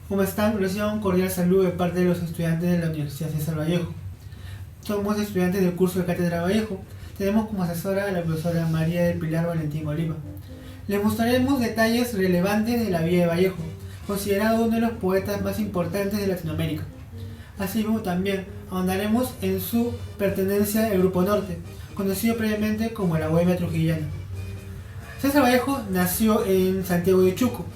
¿Cómo están? Reciban un cordial saludo de parte de los estudiantes de la Universidad César Vallejo. Somos estudiantes del curso de Cátedra Vallejo. Tenemos como asesora a la profesora María del Pilar Valentín Oliva. Les mostraremos detalles relevantes de la vida de Vallejo, considerado uno de los poetas más importantes de Latinoamérica. Asimismo también ahondaremos en su pertenencia al Grupo Norte, conocido previamente como la Bohemia Trujillana. César Vallejo nació en Santiago de Chuco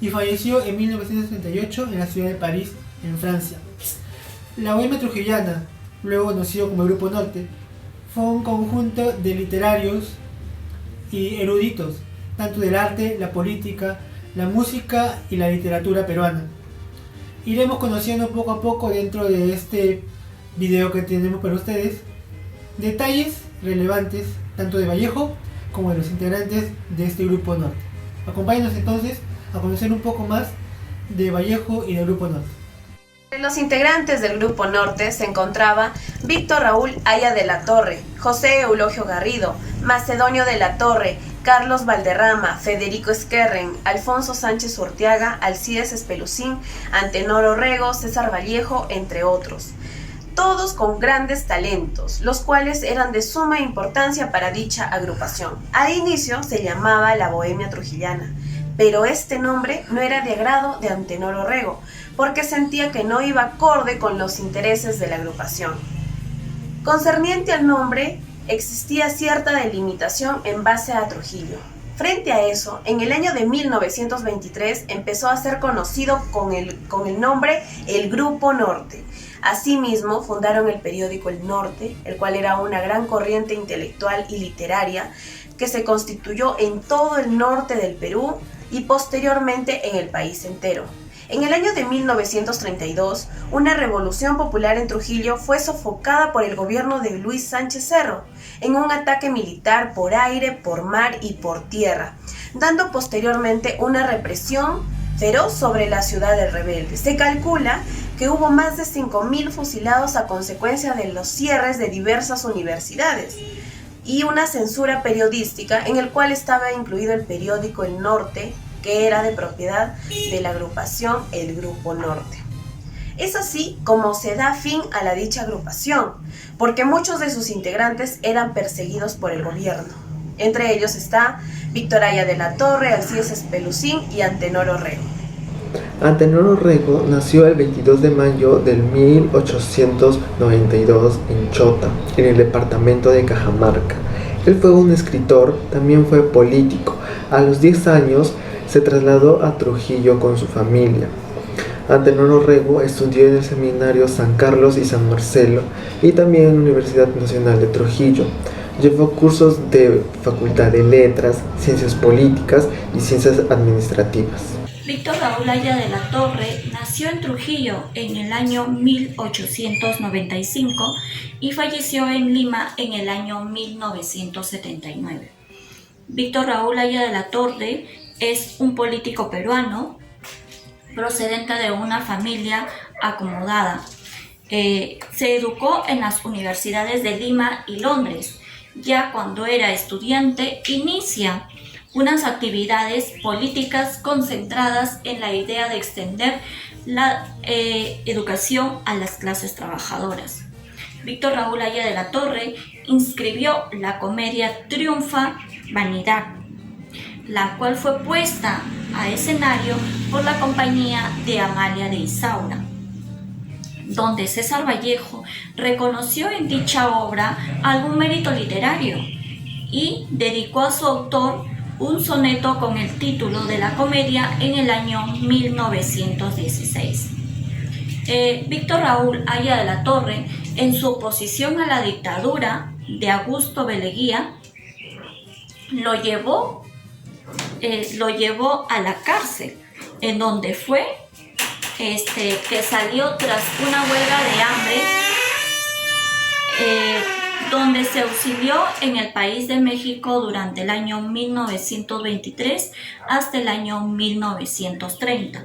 y falleció en 1938 en la ciudad de París, en Francia. La Bohemia Trujillana, luego conocido como Grupo Norte, fue un conjunto de literarios y eruditos, tanto del arte, la política, la música y la literatura peruana. Iremos conociendo poco a poco dentro de este video que tenemos para ustedes detalles relevantes tanto de Vallejo como de los integrantes de este Grupo Norte. Acompáñenos entonces a conocer un poco más de Vallejo y del Grupo Norte. Entre los integrantes del Grupo Norte se encontraba Víctor Raúl Haya de la Torre, José Eulogio Garrido, Macedonio de la Torre, Carlos Valderrama, Federico Esquerren, Alfonso Sánchez Urteaga, Alcides Espelucín, Antenor Orrego, César Vallejo, entre otros. Todos con grandes talentos, los cuales eran de suma importancia para dicha agrupación. Al inicio se llamaba la Bohemia Trujillana, pero este nombre no era de agrado de Antenor Orrego, porque sentía que no iba acorde con los intereses de la agrupación. Concerniente al nombre, existía cierta delimitación en base a Trujillo. Frente a eso, en el año de 1923 empezó a ser conocido con el nombre El Grupo Norte. Asimismo, fundaron el periódico El Norte, el cual era una gran corriente intelectual y literaria que se constituyó en todo el norte del Perú y posteriormente en el país entero. En el año de 1932, una revolución popular en Trujillo fue sofocada por el gobierno de Luis Sánchez Cerro en un ataque militar por aire, por mar y por tierra, dando posteriormente una represión feroz sobre la ciudad del rebelde. Se calcula que hubo más de 5.000 fusilados a consecuencia de los cierres de diversas universidades y una censura periodística en el cual estaba incluido el periódico El Norte, que era de propiedad de la agrupación El Grupo Norte. Es así como se da fin a la dicha agrupación, porque muchos de sus integrantes eran perseguidos por el gobierno. Entre ellos está Víctor Haya de la Torre, Alcides Espelucín y Antenor Orrego. Antenor Orrego nació el 22 de mayo del 1892 en Chota, en el departamento de Cajamarca. Él fue un escritor, también fue político. A los 10 años se trasladó a Trujillo con su familia. Antenor Orrego estudió en el seminario San Carlos y San Marcelo y también en la Universidad Nacional de Trujillo. Llevó cursos de Facultad de Letras, Ciencias Políticas y Ciencias Administrativas. Víctor Raúl Haya de la Torre nació en Trujillo en el año 1895 y falleció en Lima en el año 1979. Víctor Raúl Haya de la Torre es un político peruano procedente de una familia acomodada. Se educó en las universidades de Lima y Londres. Ya cuando era estudiante, inicia unas actividades políticas concentradas en la idea de extender la educación a las clases trabajadoras. Víctor Raúl Haya de la Torre inscribió la comedia Triunfa Vanidad, la cual fue puesta a escenario por la compañía de Amalia de Isaura, donde César Vallejo reconoció en dicha obra algún mérito literario y dedicó a su autor un soneto con el título de la comedia en el año 1916. Víctor Raúl Haya de la Torre, en su oposición a la dictadura de Augusto Beleguía, lo llevó a la cárcel, en donde fue que salió tras una huelga de hambre, donde se auxilió en el país de México durante el año 1923 hasta el año 1930.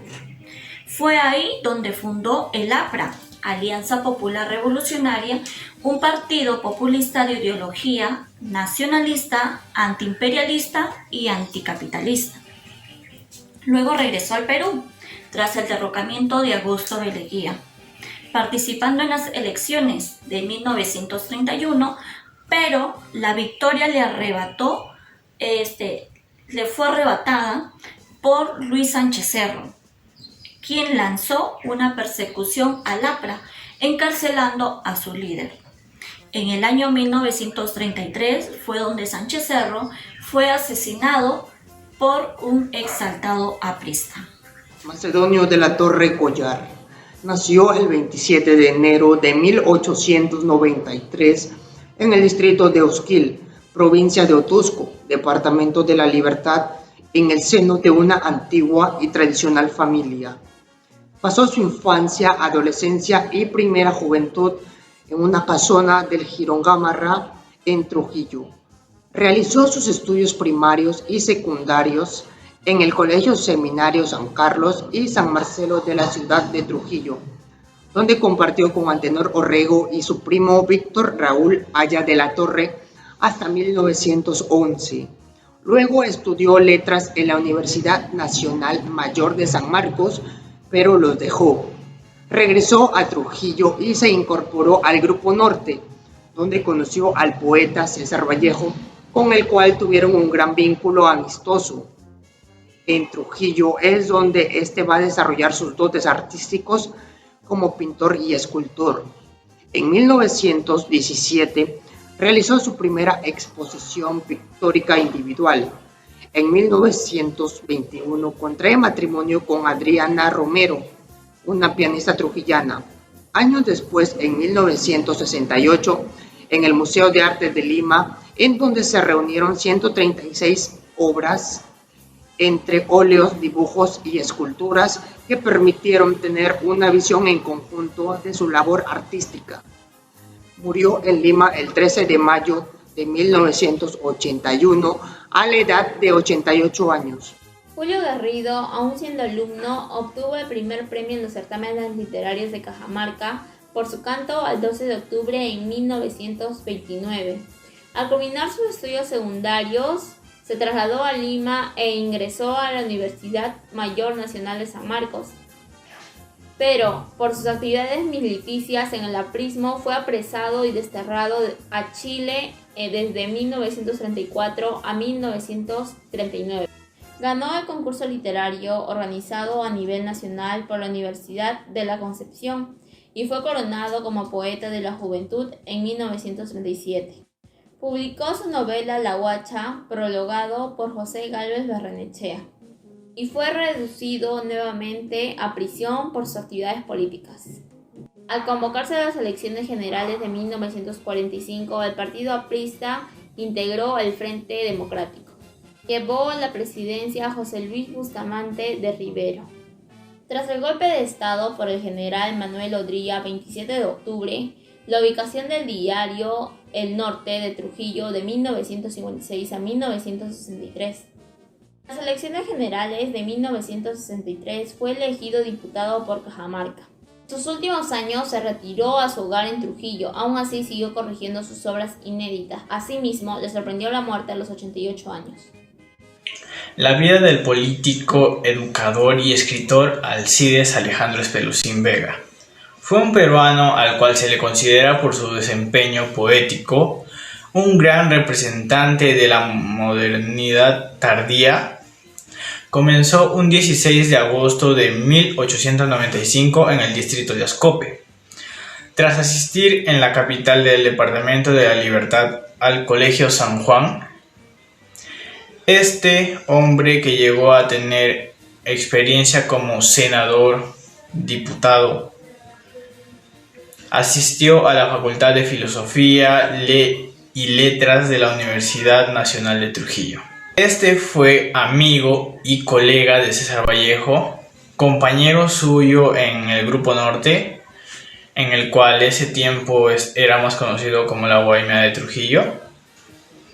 Fue ahí donde fundó el APRA, Alianza Popular Revolucionaria, un partido populista de ideología nacionalista, antiimperialista y anticapitalista. Luego regresó al Perú, tras el derrocamiento de Augusto de Leguía, participando en las elecciones de 1931, pero la victoria le fue arrebatada por Luis Sánchez Cerro, quien lanzó una persecución al APRA, encarcelando a su líder. En el año 1933 fue donde Sánchez Cerro fue asesinado por un exaltado aprista. Macedonio de la Torre Collar nació el 27 de enero de 1893 en el distrito de Osquil, provincia de Otuzco, departamento de La Libertad, en el seno de una antigua y tradicional familia. Pasó su infancia, adolescencia y primera juventud en una casona del Jirón Gamarra, en Trujillo. Realizó sus estudios primarios y secundarios en el Colegio Seminario San Carlos y San Marcelo de la ciudad de Trujillo, donde compartió con Antenor Orrego y su primo Víctor Raúl Haya de la Torre hasta 1911. Luego estudió letras en la Universidad Nacional Mayor de San Marcos, pero los dejó. Regresó a Trujillo y se incorporó al Grupo Norte, donde conoció al poeta César Vallejo, con el cual tuvieron un gran vínculo amistoso. En Trujillo es donde va a desarrollar sus dotes artísticos como pintor y escultor. En 1917 realizó su primera exposición pictórica individual. En 1921 contrae matrimonio con Adriana Romero, una pianista trujillana. Años después, en 1968, en el Museo de Arte de Lima, en donde se reunieron 136 obras, entre óleos, dibujos y esculturas, que permitieron tener una visión en conjunto de su labor artística. Murió en Lima el 13 de mayo de 1981 a la edad de 88 años. Julio Garrido, aún siendo alumno, obtuvo el primer premio en los certámenes literarios de Cajamarca por su canto al 12 de octubre en 1929. Al culminar sus estudios secundarios, se trasladó a Lima e ingresó a la Universidad Mayor Nacional de San Marcos. Pero, por sus actividades militicias en el aprismo, fue apresado y desterrado a Chile desde 1934 a 1939. Ganó el concurso literario organizado a nivel nacional por la Universidad de la Concepción y fue coronado como poeta de la juventud en 1937. Publicó su novela La Guacha, prologado por José Gálvez Barrenechea, y fue reducido nuevamente a prisión por sus actividades políticas. Al convocarse a las elecciones generales de 1945, el partido aprista integró el Frente Democrático. Llevó a la presidencia a José Luis Bustamante de Rivero. Tras el golpe de Estado por el general Manuel Odría, 27 de octubre, la ubicación del diario El Norte de Trujillo de 1956 a 1963. En las elecciones generales de 1963 fue elegido diputado por Cajamarca. En sus últimos años se retiró a su hogar en Trujillo, aún así siguió corrigiendo sus obras inéditas. Asimismo, le sorprendió la muerte a los 88 años. La vida del político, educador y escritor Alcides Alejandro Espelucín Vega. Fue un peruano al cual se le considera por su desempeño poético un gran representante de la modernidad tardía. Comenzó un 16 de agosto de 1895 en el distrito de Ascope. Tras asistir en la capital del departamento de La Libertad al Colegio San Juan, este hombre, que llegó a tener experiencia como senador, diputado, asistió a la Facultad de Filosofía y Letras de la Universidad Nacional de Trujillo. Este fue amigo y colega de César Vallejo, compañero suyo en el Grupo Norte, en el cual ese tiempo era más conocido como la Bohemia de Trujillo.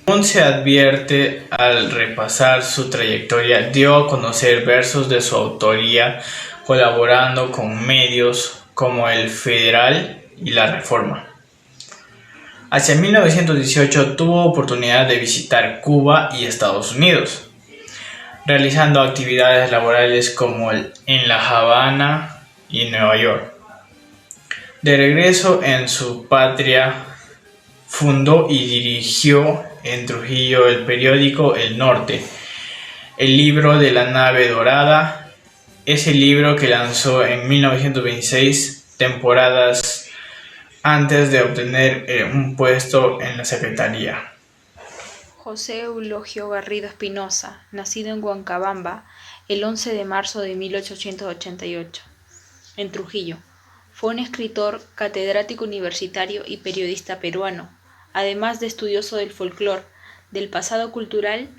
Aún se advierte al repasar su trayectoria, dio a conocer versos de su autoría, colaborando con medios como El Federal y La Reforma. Hacia 1918 tuvo oportunidad de visitar Cuba y Estados Unidos. realizando actividades laborales como en La Habana y Nueva York. De regreso en su patria, fundó y dirigió en Trujillo el periódico El Norte, el libro de la nave dorada, ese libro que lanzó en 1926, temporadas antes de obtener un puesto en la secretaría. José Eulogio Garrido Espinosa, nacido en Huancabamba el 11 de marzo de 1888, en Trujillo. Fue un escritor, catedrático universitario y periodista peruano, además de estudioso del folclore, del pasado cultural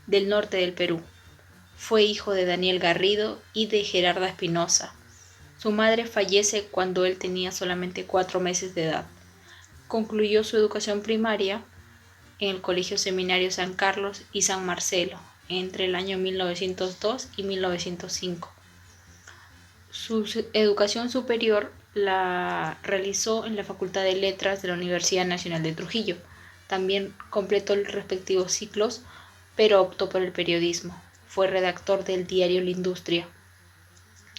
del norte del Perú. Fue hijo de Daniel Garrido y de Gerarda Espinosa. Su madre fallece cuando él tenía solamente 4 meses de edad. Concluyó su educación primaria en el Colegio Seminario San Carlos y San Marcelo entre el año 1902 y 1905. Su educación superior la realizó en la Facultad de Letras de la Universidad Nacional de Trujillo. También completó los respectivos ciclos, pero optó por el periodismo. Fue redactor del diario La Industria.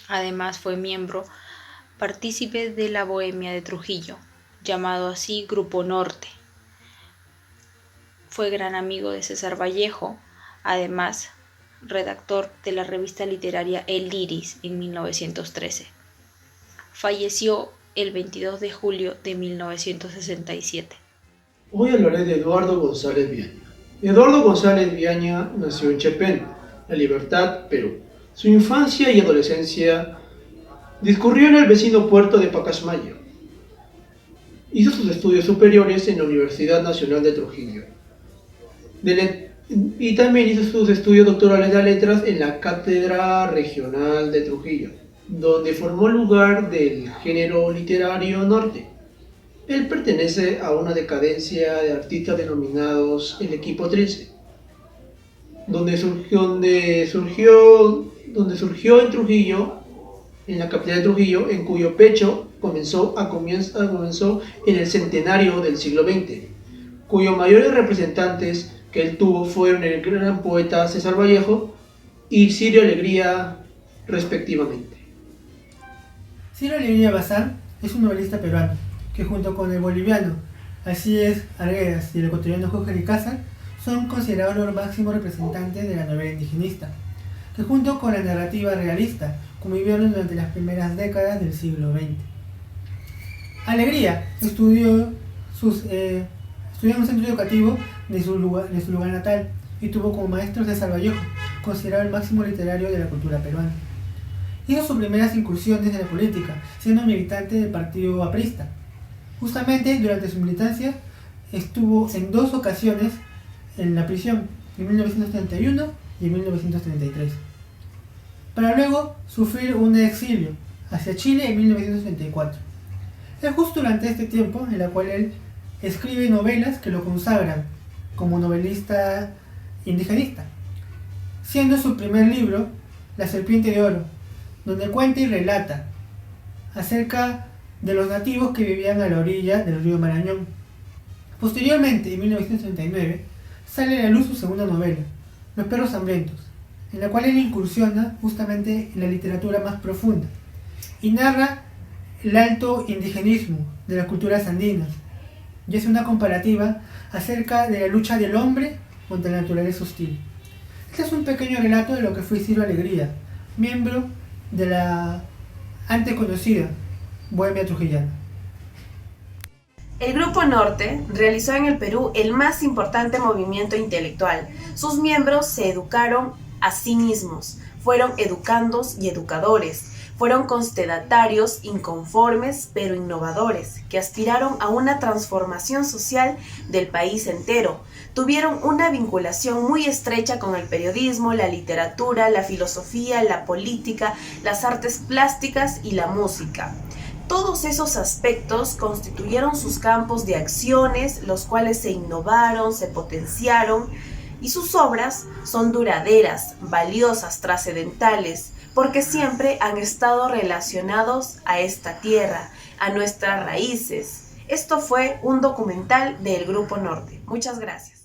Además fue miembro partícipe de la Bohemia de Trujillo, llamado así Grupo Norte. Fue gran amigo de César Vallejo, además redactor de la revista literaria El Iris en 1913. Falleció el 22 de julio de 1967. Hoy hablaré de Eduardo González Viaña. Eduardo González Viaña nació en Chepén, La Libertad, Perú. Su infancia y adolescencia discurrió en el vecino puerto de Pacasmayo. Hizo sus estudios superiores en la Universidad Nacional de Trujillo. Y también hizo sus estudios doctorales de letras en la Cátedra Regional de Trujillo, donde formó lugar del género literario norte. Él pertenece a una decadencia de artistas denominados el Equipo Trilce, donde surgió en Trujillo, en la capital de Trujillo, en cuyo pecho comenzó en el centenario del siglo XX, cuyos mayores representantes que él tuvo fueron el gran poeta César Vallejo y Sirio Alegría, respectivamente. Sirio Alegría Bazán es un novelista peruano que, junto con el boliviano Alcides Arguedas y el ecuatoriano Jorge Nicázar, son considerados los máximos representantes de la novela indigenista, que junto con la narrativa realista convivieron durante las primeras décadas del siglo XX. Alegría estudió en un centro educativo de su lugar natal y tuvo como maestro César Vallejo, considerado el máximo literario de la cultura peruana. Hizo sus primeras incursiones en la política, siendo militante del partido aprista. Justamente durante su militancia estuvo en 2 ocasiones en la prisión, en 1931 y en 1933, para luego sufrir un exilio hacia Chile en 1934. Es justo durante este tiempo en el cual él escribe novelas que lo consagran como novelista indigenista, siendo su primer libro La Serpiente de Oro, donde cuenta y relata acerca de los nativos que vivían a la orilla del río Marañón. Posteriormente, en 1939, sale a la luz su segunda novela, Los Perros Hambrientos, en la cual él incursiona justamente en la literatura más profunda y narra el alto indigenismo de las culturas andinas, y hace una comparativa acerca de la lucha del hombre contra la naturaleza hostil. Este es un pequeño relato de lo que fue Sirio Alegría, miembro de la antes conocida Bohemia Trujillana. El Grupo Norte realizó en el Perú el más importante movimiento intelectual. Sus miembros se educaron a sí mismos, fueron educandos y educadores. Fueron contestatarios inconformes pero innovadores, que aspiraron a una transformación social del país entero. Tuvieron una vinculación muy estrecha con el periodismo, la literatura, la filosofía, la política, las artes plásticas y la música. Todos esos aspectos constituyeron sus campos de acciones, los cuales se innovaron, se potenciaron, y sus obras son duraderas, valiosas, trascendentales, porque siempre han estado relacionados a esta tierra, a nuestras raíces. Esto fue un documental del Grupo Norte. Muchas gracias.